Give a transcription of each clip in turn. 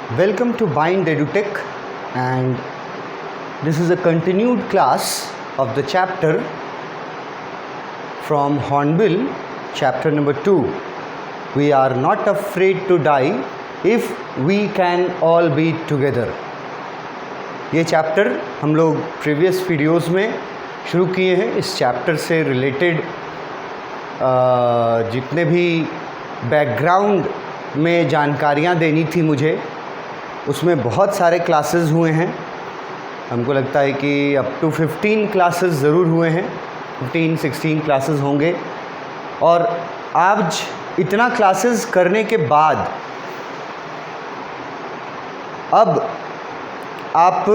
Welcome to Bind EduTech, and this is a continued class of the chapter from Hornbill, chapter number 2. We are not afraid to die if we can all be together. ये chapter हम लोग previous videos में शुरू किए हैं। इस chapter से related जितने भी बैकग्राउंड में जानकारियाँ देनी थी मुझे, उसमें बहुत सारे क्लासेस हुए हैं। हमको लगता है कि अप टू 15 क्लासेस ज़रूर हुए हैं, 15-16 क्लासेस होंगे। और आज इतना क्लासेस करने के बाद अब आप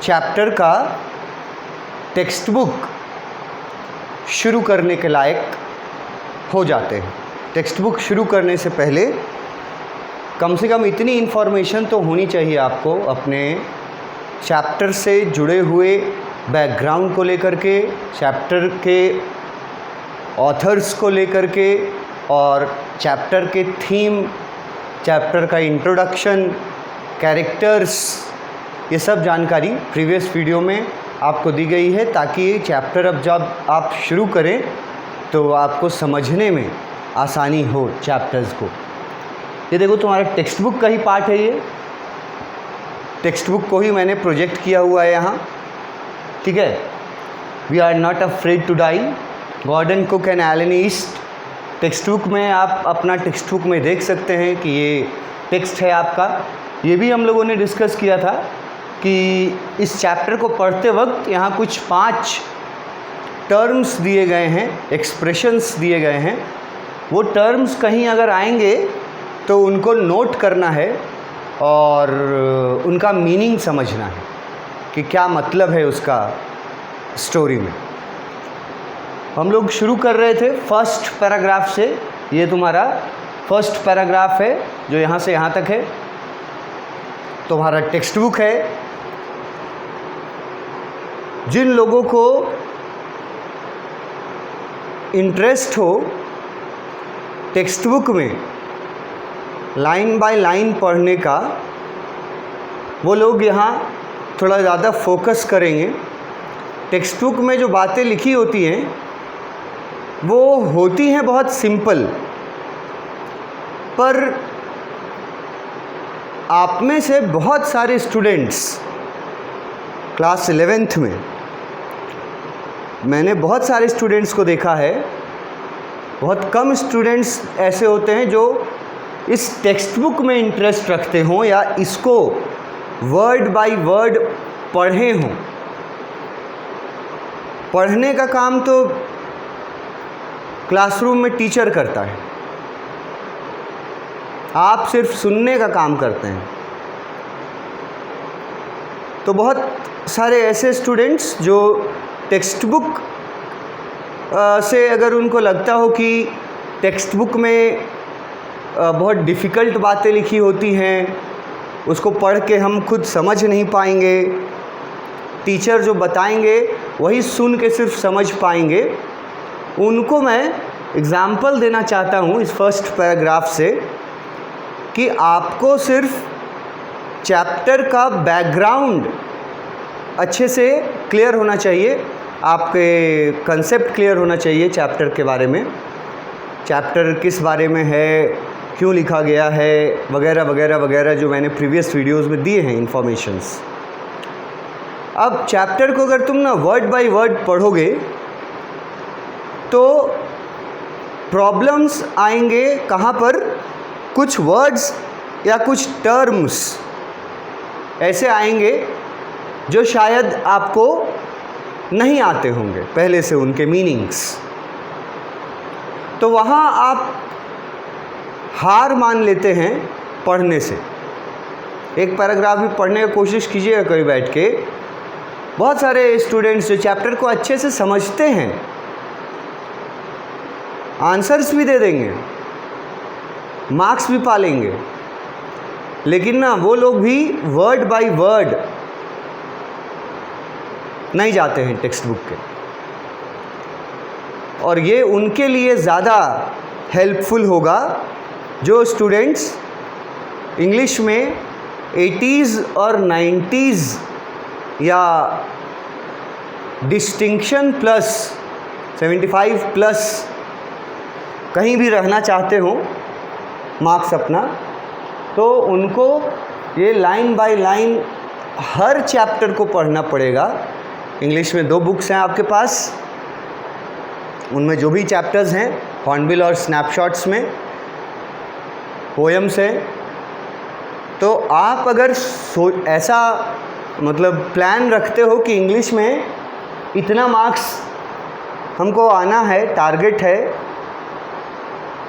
चैप्टर का टेक्स्ट बुक शुरू करने के लायक हो जाते हैं। टेक्स्ट बुक शुरू करने से पहले कम से कम इतनी इन्फॉर्मेशन तो होनी चाहिए आपको अपने चैप्टर से जुड़े हुए बैकग्राउंड को लेकर के, चैप्टर के ऑथर्स को लेकर के, और चैप्टर के थीम, चैप्टर का इंट्रोडक्शन, कैरेक्टर्स, ये सब जानकारी प्रीवियस वीडियो में आपको दी गई है, ताकि ये चैप्टर अब जब आप शुरू करें तो आपको समझने में आसानी हो चैप्टर्स को। ये देखो, तुम्हारा टेक्स्ट बुक का ही पार्ट है। ये टेक्स्ट बुक को ही मैंने प्रोजेक्ट किया हुआ है यहाँ, ठीक है। We are not afraid to die, Gordon Cook and Alan East. Textbook में आप अपना टेक्स्ट बुक में देख सकते हैं कि ये टेक्स्ट है आपका। ये भी हम लोगों ने डिस्कस किया था कि इस चैप्टर को पढ़ते वक्त यहाँ कुछ 5 टर्म्स दिए गए हैं, एक्सप्रेशंस दिए गए हैं। वो टर्म्स कहीं अगर आएंगे तो उनको नोट करना है और उनका मीनिंग समझना है कि क्या मतलब है उसका स्टोरी में। हम लोग शुरू कर रहे थे फर्स्ट पैराग्राफ से। ये तुम्हारा फर्स्ट पैराग्राफ है जो यहाँ से यहाँ तक है, तुम्हारा टेक्स्ट बुक है। जिन लोगों को इंटरेस्ट हो टेक्स्ट बुक में लाइन बाय लाइन पढ़ने का, वो लोग यहाँ थोड़ा ज़्यादा फोकस करेंगे। टेक्स्ट बुक में जो बातें लिखी होती हैं वो होती हैं बहुत सिंपल, पर आप में से बहुत सारे स्टूडेंट्स क्लास 11th में, मैंने बहुत सारे स्टूडेंट्स को देखा है, बहुत कम स्टूडेंट्स ऐसे होते हैं जो इस टेक्स्ट बुक में इंटरेस्ट रखते हों या इसको वर्ड बाय वर्ड पढ़े हों। पढ़ने का काम तो क्लासरूम में टीचर करता है, आप सिर्फ सुनने का काम करते हैं। तो बहुत सारे ऐसे स्टूडेंट्स जो टेक्स्ट बुक से अगर उनको लगता हो कि टेक्स्ट बुक में बहुत डिफ़िकल्ट बातें लिखी होती हैं, उसको पढ़ के हम खुद समझ नहीं पाएंगे, टीचर जो बताएंगे वही सुन के सिर्फ समझ पाएंगे, उनको मैं एग्ज़ाम्पल देना चाहता हूँ इस फर्स्ट पैराग्राफ से कि आपको सिर्फ चैप्टर का बैकग्राउंड अच्छे से क्लियर होना चाहिए, आपके कंसेप्ट क्लियर होना चाहिए चैप्टर के बारे में, चैप्टर किस बारे में है, क्यों लिखा गया है, वगैरह वगैरह वगैरह, जो मैंने प्रीवियस वीडियोस में दिए हैं इन्फॉर्मेशंस। अब चैप्टर को अगर तुम ना वर्ड बाय वर्ड पढ़ोगे तो प्रॉब्लम्स आएंगे कहाँ पर, कुछ वर्ड्स या कुछ टर्म्स ऐसे आएंगे जो शायद आपको नहीं आते होंगे पहले से उनके मीनिंग्स। तो वहाँ आप हार मान लेते हैं पढ़ने से। एक पैराग्राफ भी पढ़ने की कोशिश कीजिएगा कभी बैठ के। बहुत सारे स्टूडेंट्स जो चैप्टर को अच्छे से समझते हैं, आंसर्स भी दे देंगे, मार्क्स भी पा लेंगे, लेकिन ना वो लोग भी वर्ड बाय वर्ड नहीं जाते हैं टेक्स्ट बुक के। और ये उनके लिए ज़्यादा हेल्पफुल होगा जो स्टूडेंट्स इंग्लिश में 80s और 90s या डिस्टिंक्शन प्लस 75 प्लस कहीं भी रहना चाहते हो मार्क्स अपना, तो उनको ये line by line her chapter को पढ़ना पड़ेगा। इंग्लिश में 2 बुक्स हैं आपके पास, उनमें जो भी चैप्टर्स हैं हॉर्नबिल और स्नैपशॉट्स में पोएम्स हैं। तो आप अगर ऐसा मतलब प्लान रखते हो कि इंग्लिश में इतना मार्क्स हमको आना है, टारगेट है,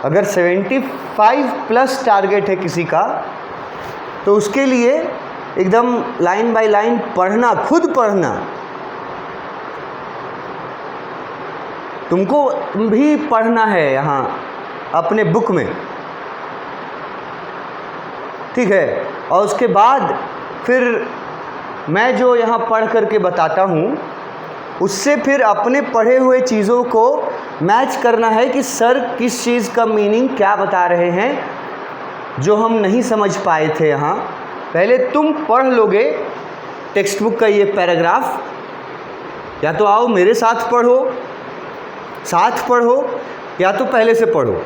अगर 75 प्लस टारगेट है किसी का, तो उसके लिए एकदम लाइन बाय लाइन पढ़ना, खुद पढ़ना। तुमको भी पढ़ना है यहाँ अपने बुक में, ठीक है। और उसके बाद फिर मैं जो यहाँ पढ़ करके बताता हूँ उससे फिर अपने पढ़े हुए चीज़ों को मैच करना है कि सर किस चीज़ का मीनिंग क्या बता रहे हैं जो हम नहीं समझ पाए थे यहाँ। पहले तुम पढ़ लोगे टेक्स्ट बुक का ये पैराग्राफ, या तो आओ मेरे साथ पढ़ो या तो पहले से पढ़ो,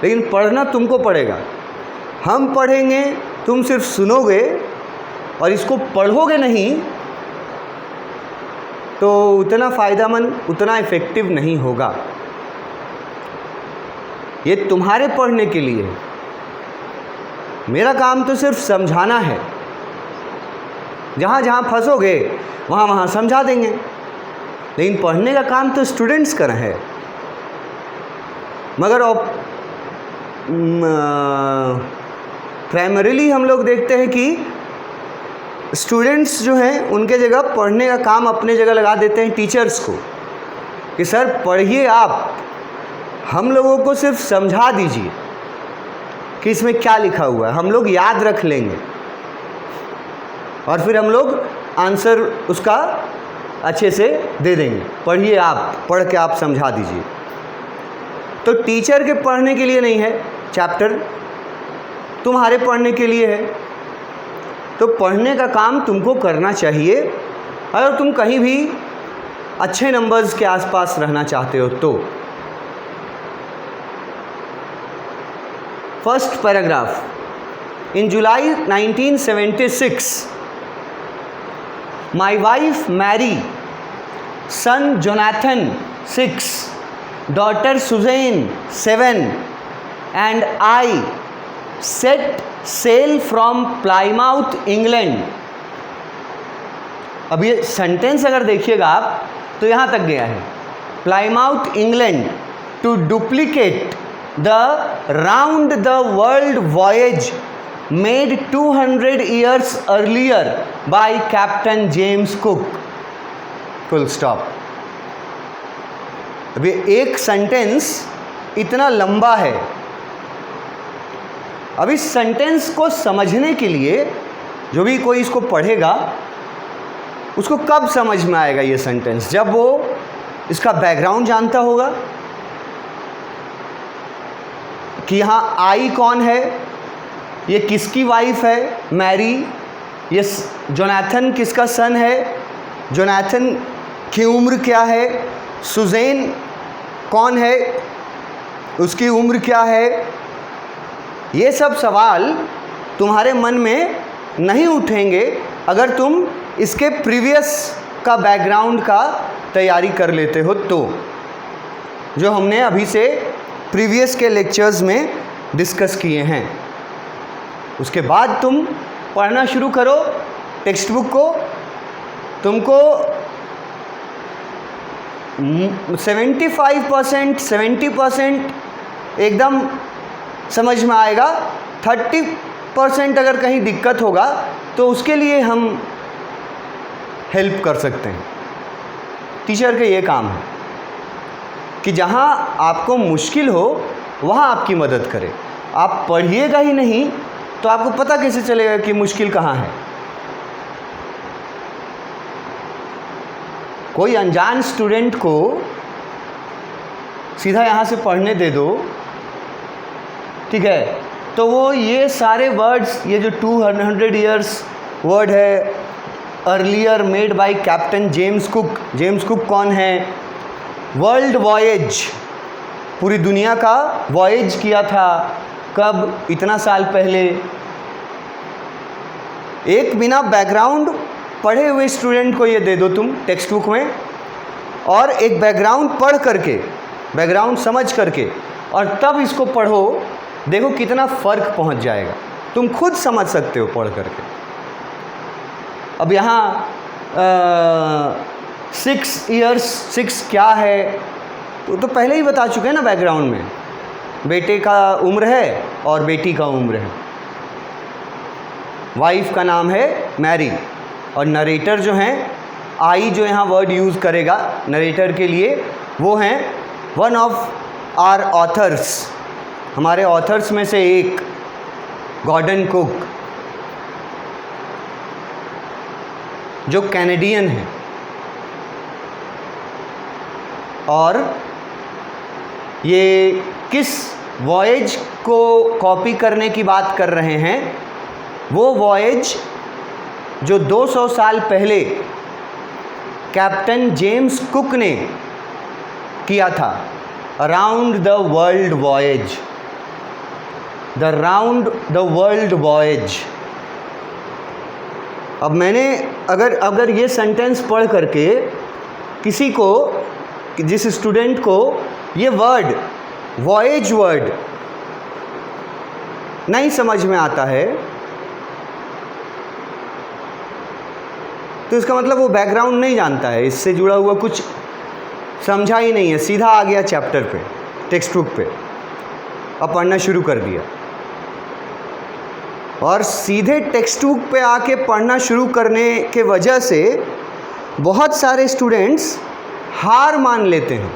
लेकिन पढ़ना तुमको पड़ेगा। हम पढ़ेंगे, तुम सिर्फ सुनोगे और इसको पढ़ोगे नहीं, तो उतना फ़ायदेमंद, उतना इफ़ेक्टिव नहीं होगा। ये तुम्हारे पढ़ने के लिए है, मेरा काम तो सिर्फ समझाना है। जहाँ जहाँ फंसोगे वहाँ वहाँ समझा देंगे, लेकिन पढ़ने का काम तो स्टूडेंट्स का है। मगर प्राइमरीली हम लोग देखते हैं कि स्टूडेंट्स जो हैं उनके जगह पढ़ने का काम अपने जगह लगा देते हैं टीचर्स को, कि सर पढ़िए आप, हम लोगों को सिर्फ समझा दीजिए कि इसमें क्या लिखा हुआ है, हम लोग याद रख लेंगे और फिर हम लोग आंसर उसका अच्छे से दे देंगे। पढ़िए आप, पढ़ के आप समझा दीजिए। तो टीचर के पढ़ने के लिए नहीं है चैप्टर, तुम्हारे पढ़ने के लिए है। तो पढ़ने का काम तुमको करना चाहिए अगर तुम कहीं भी अच्छे नंबर्स के आसपास रहना चाहते हो तो। First paragraph, in July 1976 my wife Mary, son Jonathan 6, daughter Suzanne 7 and I set sail from Plymouth, England। अब ये सेंटेंस अगर देखिएगा आप तो यहाँ तक गया है, Plymouth England to duplicate the round the world voyage made 200 years earlier by captain James Cook. Full stop. अब ये एक सेंटेंस इतना लंबा है। अब इस सेंटेंस को समझने के लिए जो भी कोई इसको पढ़ेगा उसको कब समझ में आएगा ये सेंटेंस, जब वो इसका बैकग्राउंड जानता होगा कि यहाँ आई कौन है, ये किसकी वाइफ है मैरी, ये जोनाथन किसका सन है, जोनाथन की उम्र क्या है, सुजैन कौन है, उसकी उम्र क्या है। ये सब सवाल तुम्हारे मन में नहीं उठेंगे अगर तुम इसके प्रीवियस का बैकग्राउंड का तैयारी कर लेते हो तो, जो हमने अभी से प्रीवियस के लेक्चर्स में डिस्कस किए हैं। उसके बाद तुम पढ़ना शुरू करो टेक्स्ट बुक को। तुमको 70% एकदम समझ में आएगा, 30% अगर कहीं दिक्कत होगा तो उसके लिए हम हेल्प कर सकते हैं। टीचर का ये काम है कि जहाँ आपको मुश्किल हो वहाँ आपकी मदद करे। आप पढ़िएगा ही नहीं तो आपको पता कैसे चलेगा कि मुश्किल कहाँ है। कोई अनजान स्टूडेंट को सीधा यहाँ से पढ़ने दे दो, ठीक है, तो वो ये सारे वर्ड्स, ये जो 200 ईयर्स वर्ड है, earlier made by captain James cook. James cook कौन है? वर्ल्ड वॉयज, पूरी दुनिया का वॉयज किया था। कब? इतना साल पहले। एक बिना बैकग्राउंड पढ़े हुए स्टूडेंट को ये दे दो तुम टेक्स्ट बुक में, और एक बैकग्राउंड पढ़ करके, बैकग्राउंड समझ करके, और तब इसको पढ़ो, देखो कितना फ़र्क पहुंच जाएगा। तुम खुद समझ सकते हो पढ़ करके। अब यहाँ 6 ईयर्स, 6 क्या है तो पहले ही बता चुके हैं ना बैकग्राउंड में। बेटे का उम्र है और बेटी का उम्र है। वाइफ का नाम है मैरी, और नरेटर जो हैं, आई जो यहाँ वर्ड यूज़ करेगा नरेटर के लिए, वो हैं वन ऑफ आर ऑथर्स, हमारे ऑथर्स में से एक, गॉर्डन कुक, जो कैनेडियन है। और ये किस वॉयज को कॉपी करने की बात कर रहे हैं? वो वॉयज जो 200 साल पहले कैप्टन जेम्स कुक ने किया था, around the world voyage, the round the world voyage. अब मैंने अगर ये सेंटेंस पढ़ करके किसी को, जिस स्टूडेंट को ये वर्ड, वॉयज वर्ड नहीं समझ में आता है, तो इसका मतलब वो बैकग्राउंड नहीं जानता है, इससे जुड़ा हुआ कुछ समझा ही नहीं है, सीधा आ गया चैप्टर पे, टेक्स्ट बुक पे, अब पढ़ना शुरू कर दिया। और सीधे टेक्स्ट बुक पे आके पढ़ना शुरू करने के वजह से बहुत सारे स्टूडेंट्स हार मान लेते हैं।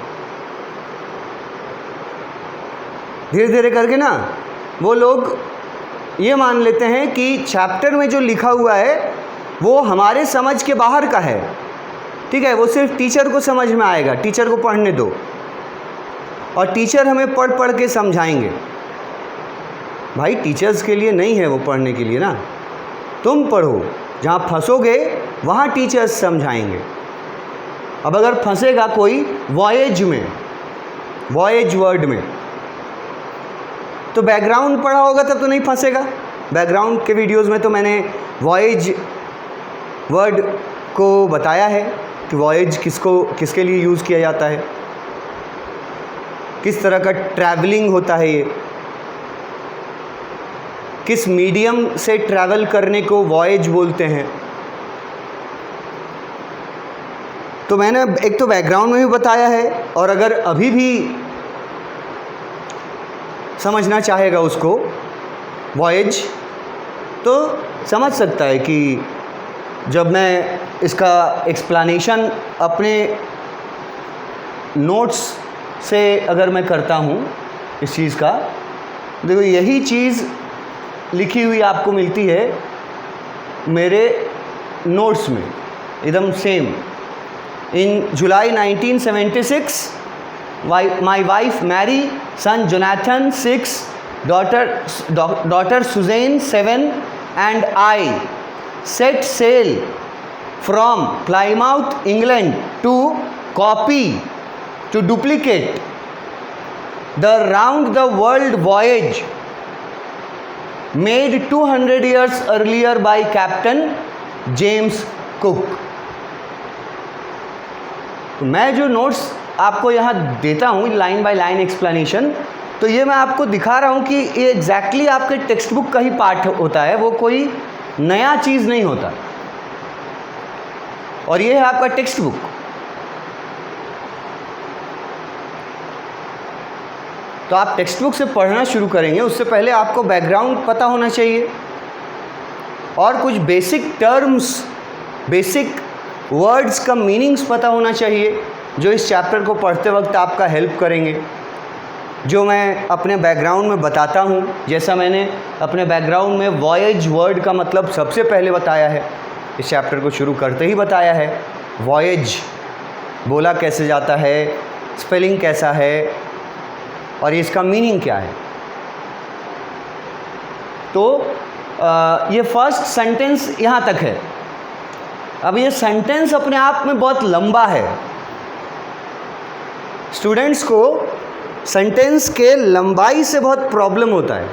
धीरे धीरे करके ना वो लोग ये मान लेते हैं कि चैप्टर में जो लिखा हुआ है वो हमारे समझ के बाहर का है, ठीक है, वो सिर्फ टीचर को समझ में आएगा, टीचर को पढ़ने दो, और टीचर हमें पढ़ पढ़ के समझाएंगे। भाई टीचर्स के लिए नहीं है वो पढ़ने के लिए ना, तुम पढ़ो, जहाँ फंसोगे वहाँ टीचर्स समझाएंगे। अब अगर फंसेगा कोई वॉयज में, वॉयज वर्ड में, तो बैकग्राउंड पढ़ा होगा तब तो नहीं फंसेगा। बैकग्राउंड के वीडियोस में तो मैंने वॉयज वर्ड को बताया है कि वॉयज किसके लिए यूज़ किया जाता है, किस तरह का ट्रैवलिंग होता है, ये किस मीडियम से ट्रैवल करने को वॉयज बोलते हैं। तो मैंने एक तो बैकग्राउंड में भी बताया है, और अगर अभी भी समझना चाहेगा उसको वॉयज, तो समझ सकता है कि जब मैं इसका एक्सप्लेनेशन अपने नोट्स से अगर मैं करता हूँ इस चीज़ का, देखो यही चीज़ लिखी हुई आपको मिलती है मेरे नोट्स में, एकदम same. In July 1976 my wife Mary, son Jonathan 6, daughter Suzanne 7, and I set sail from Plymouth, England to duplicate the round the world voyage made 200 years earlier by Captain James Cook। तो मैं जो notes आपको यहाँ देता हूँ, line by line explanation, तो ये मैं आपको दिखा रहा हूँ कि ये एग्जैक्टली आपके टेक्स्ट बुक का ही पार्ट होता है, वो कोई नया चीज़ नहीं होता। और ये है आपका टेक्स्ट बुक। तो आप टेक्स्ट बुक से पढ़ना शुरू करेंगे, उससे पहले आपको बैकग्राउंड पता होना चाहिए, और कुछ बेसिक टर्म्स, बेसिक वर्ड्स का मीनिंग्स पता होना चाहिए, जो इस चैप्टर को पढ़ते वक्त आपका हेल्प करेंगे, जो मैं अपने बैकग्राउंड में बताता हूँ। जैसा मैंने अपने बैकग्राउंड में वॉयज वर्ड का मतलब सबसे पहले बताया है, इस चैप्टर को शुरू करते ही बताया है। वॉयज बोला कैसे जाता है, स्पेलिंग कैसा है, और इसका मीनिंग क्या है। तो ये फर्स्ट सेंटेंस यहाँ तक है। अब ये सेंटेंस अपने आप में बहुत लंबा है। स्टूडेंट्स को सेंटेंस के लंबाई से बहुत प्रॉब्लम होता है,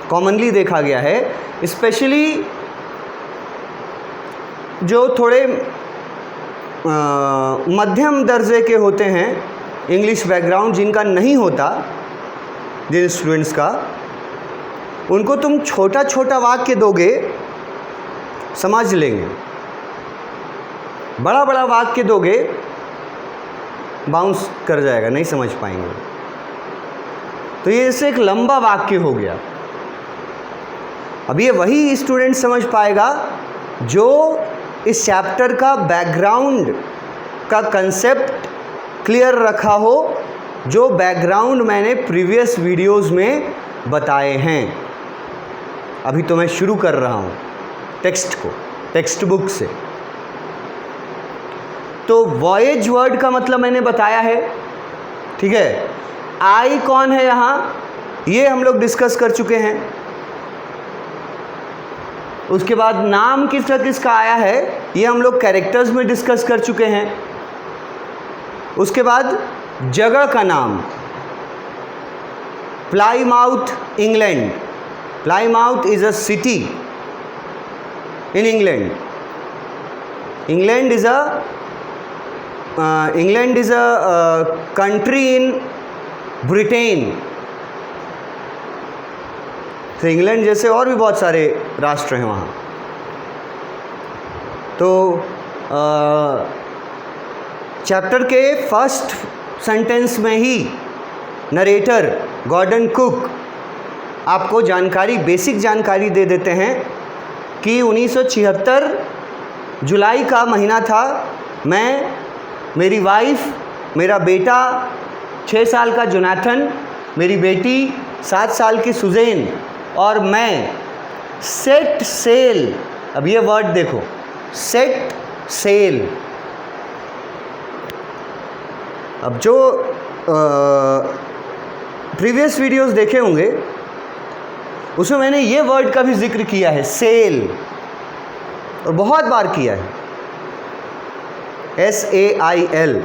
कॉमनली देखा गया है। स्पेशली जो थोड़े मध्यम दर्जे के होते हैं, इंग्लिश बैकग्राउंड जिनका नहीं होता, जिन स्टूडेंट्स का, उनको तुम छोटा छोटा वाक्य दोगे समझ लेंगे, बड़ा बड़ा वाक्य दोगे बाउंस कर जाएगा, नहीं समझ पाएंगे। तो ये इससे एक लंबा वाक्य हो गया। अब ये वही स्टूडेंट समझ पाएगा जो इस चैप्टर का बैकग्राउंड का कंसेप्ट क्लियर रखा हो, जो बैकग्राउंड मैंने प्रीवियस वीडियोस में बताए हैं। अभी तो मैं शुरू कर रहा हूँ टेक्स्ट को, टेक्स्ट बुक से। तो वॉयेज वर्ड का मतलब मैंने बताया है, ठीक है। आई कौन है यहाँ, ये हम लोग डिस्कस कर चुके हैं। उसके बाद नाम किसका आया है, ये हम लोग कैरेक्टर्स में डिस्कस कर चुके हैं। उसके बाद जगह का नाम, Plymouth England. Plymouth is a city in England. England is a country in Britain. तो इंग्लैंड जैसे और भी बहुत सारे राष्ट्र हैं वहाँ। तो चैप्टर के फर्स्ट सेंटेंस में ही नरेटर गॉर्डन कुक आपको जानकारी, बेसिक जानकारी दे देते हैं कि 1976 जुलाई का महीना था। मैं, मेरी वाइफ, मेरा बेटा 6 साल का जोनाथन, मेरी बेटी 7 साल की सुजैन और मैं सेट सेल। अब ये वर्ड देखो, सेट सेल। अब जो प्रीवियस वीडियोस देखे होंगे उसमें मैंने ये वर्ड का भी जिक्र किया है, सेल, और बहुत बार किया है, SAIL।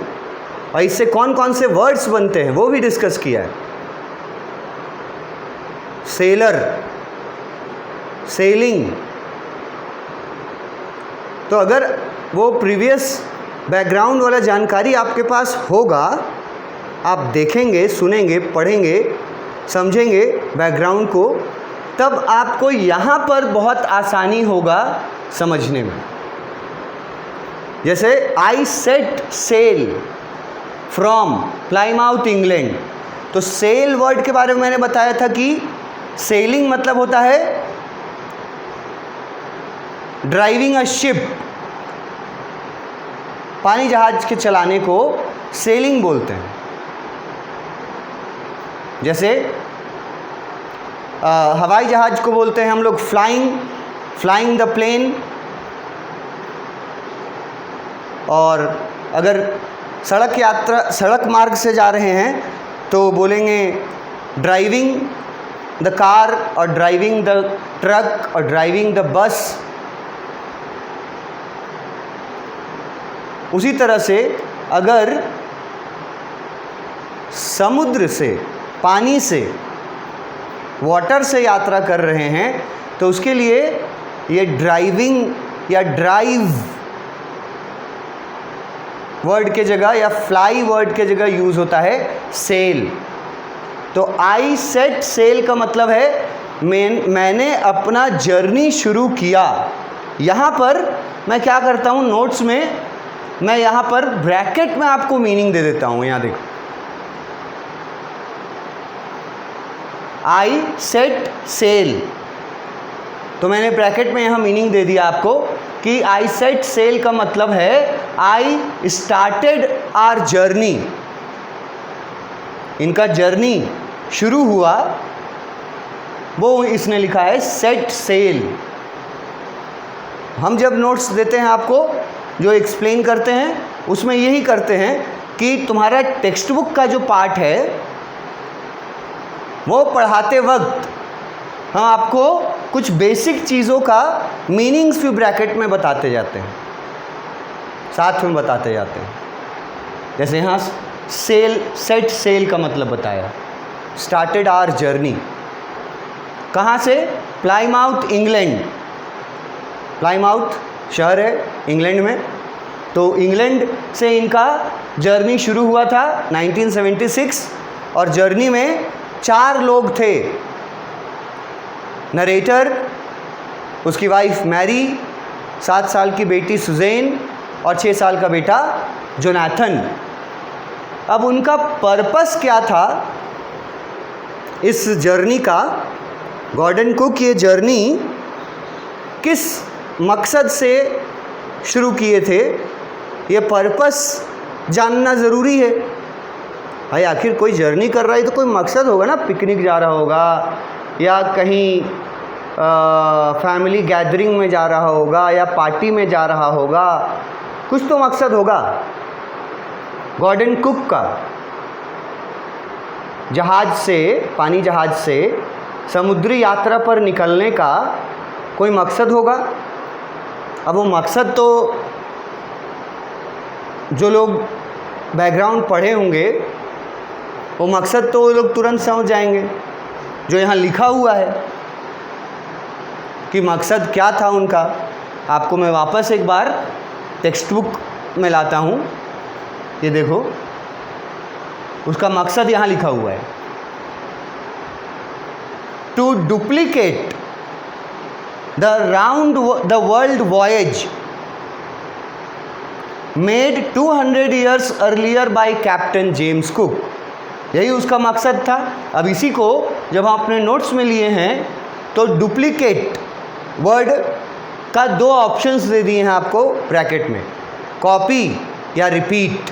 और इससे कौन कौन से वर्ड्स बनते हैं वो भी डिस्कस किया है। Seller, selling. तो अगर वो प्रीवियस बैकग्राउंड वाला जानकारी आपके पास होगा, आप देखेंगे, सुनेंगे, पढ़ेंगे, समझेंगे बैकग्राउंड को, तब आपको यहाँ पर बहुत आसानी होगा समझने में। जैसे I set sail from Plymouth England. तो सेल वर्ड के बारे में मैंने बताया था कि सेलिंग मतलब होता है ड्राइविंग अ शिप। पानी जहाज के चलाने को सेलिंग बोलते हैं। जैसे हवाई जहाज को बोलते हैं हम लोग फ्लाइंग द प्लेन। और अगर सड़क मार्ग से जा रहे हैं तो बोलेंगे ड्राइविंग द कार, और ड्राइविंग द ट्रक, और ड्राइविंग द बस। उसी तरह से अगर समुद्र से, पानी से, वाटर से यात्रा कर रहे हैं तो उसके लिए ये ड्राइविंग या ड्राइव वर्ड के जगह या फ्लाई वर्ड के जगह यूज़ होता है सेल। तो आई सेट सेल का मतलब है मैंने अपना जर्नी शुरू किया। यहाँ पर मैं क्या करता हूँ, नोट्स में मैं यहाँ पर ब्रैकेट में आपको मीनिंग दे देता हूँ। यहाँ देखो, आई सेट सेल, तो मैंने ब्रैकेट में यहाँ मीनिंग दे दिया आपको कि आई सेट सेल का मतलब है आई स्टार्टेड आवर जर्नी। इनका जर्नी शुरू हुआ, वो इसने लिखा है सेट सेल। हम जब नोट्स देते हैं आपको, जो एक्सप्लेन करते हैं, उसमें यही करते हैं कि तुम्हारा टेक्स्ट बुक का जो पार्ट है वो पढ़ाते वक्त हम आपको कुछ बेसिक चीज़ों का मीनिंग्स भी ब्रैकेट में बताते जाते हैं, साथ में बताते जाते हैं। जैसे यहाँ सेट सेल का मतलब बताया, स्टार्टेड आवर जर्नी। कहाँ से? Plymouth England. प्लाईमाउथ शहर है इंग्लैंड में, तो इंग्लैंड से इनका जर्नी शुरू हुआ था 1976, और जर्नी में 4 लोग थे। नरेटर, उसकी वाइफ मैरी, 7 साल की बेटी सुजैन और 6 साल का बेटा जोनाथन। अब उनका पर्पस क्या था इस जर्नी का? गॉर्डन कुक ये जर्नी किस मकसद से शुरू किए थे, ये पर्पस जानना ज़रूरी है। भाई आखिर कोई जर्नी कर रहा है तो कोई मकसद होगा ना, पिकनिक जा रहा होगा या कहीं फैमिली गैदरिंग में जा रहा होगा या पार्टी में जा रहा होगा, कुछ तो मकसद होगा। गॉर्डन कुक का जहाज़ से, पानी जहाज़ से समुद्री यात्रा पर निकलने का कोई मकसद होगा। अब वो मकसद तो जो लोग बैकग्राउंड पढ़े होंगे वो मकसद तो वो लोग तुरंत समझ जाएंगे, जो यहाँ लिखा हुआ है कि मकसद क्या था उनका। आपको मैं वापस एक बार टेक्स्ट बुक में लाता हूँ, ये देखो उसका मकसद यहाँ लिखा हुआ है। To duplicate the round the world voyage made 200 years earlier by captain James Cook. यही उसका मकसद था। अब इसी को जब हम अपने नोट्स में लिए हैं तो डुप्लीकेट वर्ड का 2 ऑप्शंस दे दिए हैं आपको ब्रैकेट में, कॉपी या रिपीट।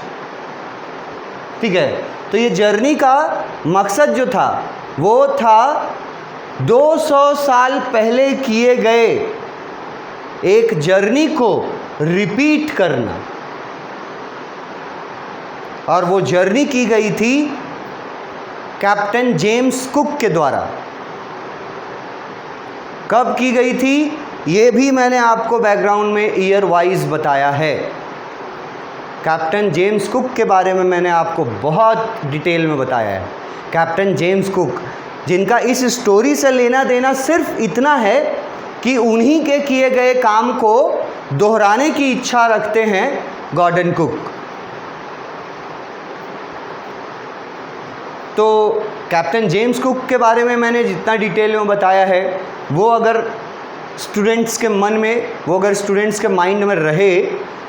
ठीक है, तो ये जर्नी का मकसद जो था वो था 200 साल पहले किए गए एक जर्नी को रिपीट करना, और वो जर्नी की गई थी कैप्टन जेम्स कुक के द्वारा। कब की गई थी ये भी मैंने आपको बैकग्राउंड में ईयर वाइज बताया है। कैप्टन जेम्स कुक के बारे में मैंने आपको बहुत डिटेल में बताया है। कैप्टन जेम्स कुक, जिनका इस स्टोरी से लेना देना सिर्फ इतना है कि उन्हीं के किए गए काम को दोहराने की इच्छा रखते हैं गॉर्डन कुक। तो कैप्टन जेम्स कुक के बारे में मैंने जितना डिटेल में बताया है वो अगर स्टूडेंट्स के मन में, वो अगर स्टूडेंट्स के माइंड में रहे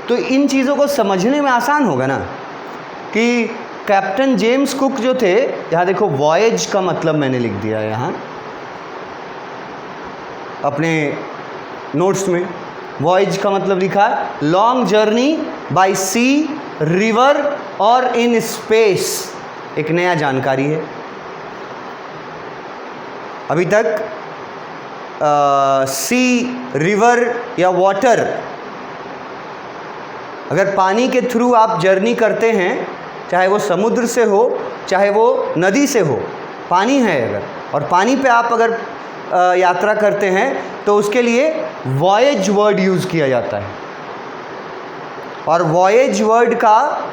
तो इन चीज़ों को समझने में आसान होगा ना कि कैप्टन जेम्स कुक जो थे, यहाँ देखो वॉयज का मतलब मैंने लिख दिया है यहाँ अपने नोट्स में। वॉयज का मतलब लिखा लॉन्ग जर्नी बाय सी, रिवर और इन स्पेस। एक नया जानकारी है। अभी तक सी, रिवर या वाटर, अगर पानी के थ्रू आप जर्नी करते हैं, चाहे वो समुद्र से हो चाहे वो नदी से हो, पानी है अगर, और पानी पे आप अगर यात्रा करते हैं तो उसके लिए वॉयज वर्ड यूज़ किया जाता है। और वॉयज वर्ड का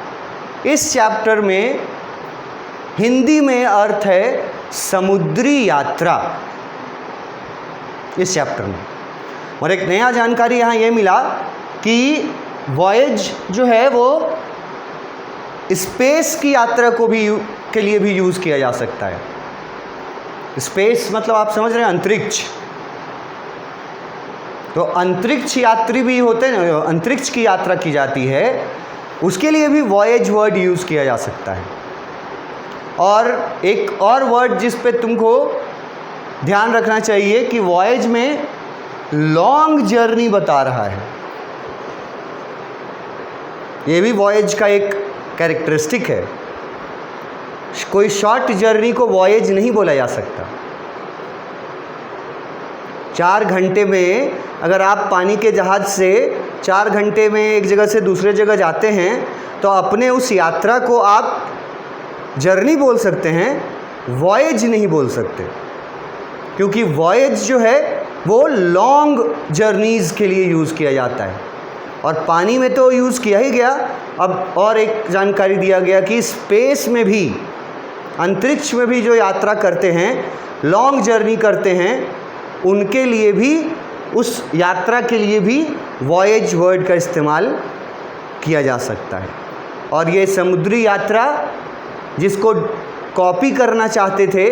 इस चैप्टर में हिंदी में अर्थ है समुद्री यात्रा, इस चैप्टर में। और एक नया जानकारी यहाँ ये मिला कि वॉयज जो है वो स्पेस की यात्रा को भी के लिए भी यूज़ किया जा सकता है। स्पेस मतलब आप समझ रहे हैं, अंतरिक्ष। तो अंतरिक्ष यात्री भी होते हैं ना, अंतरिक्ष की यात्रा की जाती है, उसके लिए भी वॉयज वर्ड यूज़ किया जा सकता है। और एक और वर्ड जिस पे तुमको ध्यान रखना चाहिए कि वॉयज में लॉन्ग जर्नी बता रहा है, ये भी वॉयज का एक कैरेक्टरिस्टिक है। कोई शॉर्ट जर्नी को वॉयज नहीं बोला जा सकता। 4 घंटे में अगर आप पानी के जहाज़ से 4 घंटे में एक जगह से दूसरे जगह जाते हैं तो अपने उस यात्रा को आप जर्नी बोल सकते हैं, वॉयज नहीं बोल सकते। क्योंकि वॉयज जो है वो लॉन्ग जर्नीज़ के लिए यूज़ किया जाता है, और पानी में तो यूज़ किया ही गया। अब और एक जानकारी दिया गया कि स्पेस में भी, अंतरिक्ष में भी जो यात्रा करते हैं, लॉन्ग जर्नी करते हैं, उनके लिए भी, उस यात्रा के लिए भी वॉयज वर्ड का इस्तेमाल किया जा सकता है। और ये समुद्री यात्रा जिसको कॉपी करना चाहते थे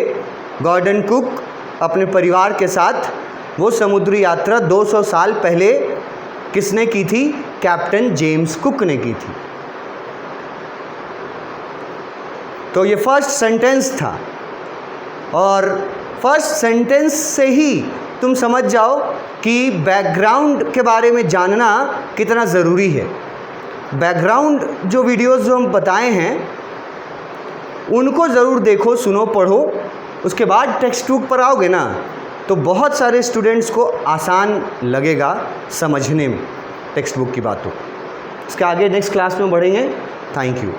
गॉर्डन कुक अपने परिवार के साथ, वो समुद्री यात्रा 200 साल पहले किसने की थी? कैप्टन जेम्स कुक ने की थी। तो ये फर्स्ट सेंटेंस था, और फर्स्ट सेंटेंस से ही तुम समझ जाओ कि बैकग्राउंड के बारे में जानना कितना ज़रूरी है। बैकग्राउंड जो वीडियोस जो हम बताए हैं उनको ज़रूर देखो, सुनो, पढ़ो। उसके बाद टेक्स्ट बुक पर आओगे ना तो बहुत सारे स्टूडेंट्स को आसान लगेगा समझने में टेक्स्ट बुक की बातों। इसके आगे नेक्स्ट क्लास में बढ़ेंगे। Thank you.